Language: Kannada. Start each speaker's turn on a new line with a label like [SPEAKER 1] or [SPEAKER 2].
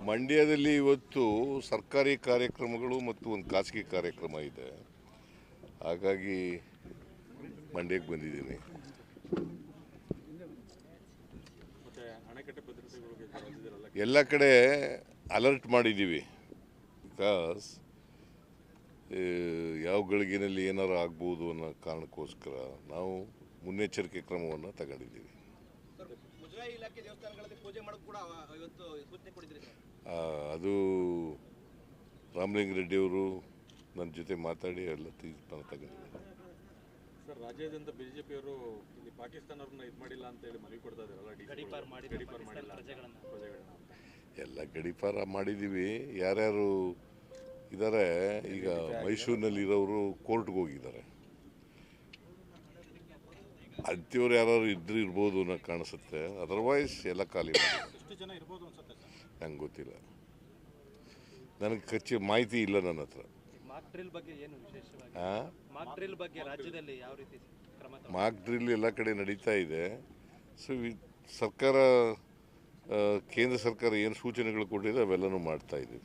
[SPEAKER 1] ಮಂಡ್ಯದಲ್ಲಿ ಇವತ್ತು ಸರ್ಕಾರಿ ಕಾರ್ಯಕ್ರಮಗಳು ಮತ್ತು ಒಂದು ಖಾಸಗಿ ಕಾರ್ಯಕ್ರಮ ಇದೆ. ಹಾಗಾಗಿ ಮಂಡ್ಯಕ್ಕೆ ಬಂದಿದ್ದೀನಿ. ಎಲ್ಲ ಕಡೆ ಅಲರ್ಟ್ ಮಾಡಿದ್ದೀವಿ. ಬಿಕಾಸ್ ಯಾವ ಗಳಿಗೆನಲ್ಲಿ ಏನಾರು ಆಗ್ಬೋದು ಅನ್ನೋ ಕಾರಣಕ್ಕೋಸ್ಕರ ನಾವು ಮುನ್ನೆಚ್ಚರಿಕೆ ಕ್ರಮವನ್ನು ತಗೊಂಡಿದ್ದೀವಿ. ಅದು ರಾಮಲಿಂಗಾರೆಡ್ಡಿಯವರು ನನ್ನ ಜೊತೆ ಮಾತಾಡಿ ಎಲ್ಲ ತೀರ್ಮಾನ ತಗೊಂಡಿದ್ದಾರೆ.
[SPEAKER 2] ಸರ್, ರಾಜ್ಯಾದ್ಯಂತ ಬಿಜೆಪಿಯವರು ಇಲ್ಲಿ ಪಾಕಿಸ್ತಾನವ್ರನ್ನ ಇದು ಮಾಡಿಲ್ಲ ಅಂತ ಹೇಳಿ ಮನವಿ ಕೊಡ್ತಾ ಇದ್ದಾರಲ್ಲ,
[SPEAKER 1] ಎಲ್ಲ ಗಡೀಪಾರ ಮಾಡಿದ್ದೀವಿ. ಯಾರ್ಯಾರು ಇದ್ದಾರೆ ಈಗ ಮೈಸೂರಿನಲ್ಲಿ ಇರೋರು ಕೋರ್ಟ್ಗೆ ಹೋಗಿದ್ದಾರೆ. ಅಂಥವ್ರು ಯಾರು ಇರ್ಬೋದು ಅನ್ನೋ ಕಾಣಿಸುತ್ತೆ. ಅದರ್ವೈಸ್ ಎಲ್ಲ ಖಾಲಿ ನಂಗೆ ಗೊತ್ತಿಲ್ಲ. ನನಗೆ ಖಚಿತ ಮಾಹಿತಿ ಇಲ್ಲ ನನ್ನ ಹತ್ರ. ಮಾಕ್ ಡ್ರಿಲ್ ಎಲ್ಲ ಕಡೆ ನಡೀತಾ ಇದೆ. ಸೊ ಸರ್ಕಾರ, ಕೇಂದ್ರ ಸರ್ಕಾರ ಏನು ಸೂಚನೆಗಳು ಕೊಟ್ಟಿದೆ ಅವೆಲ್ಲನೂ ಮಾಡ್ತಾ ಇದ್ದೀವಿ.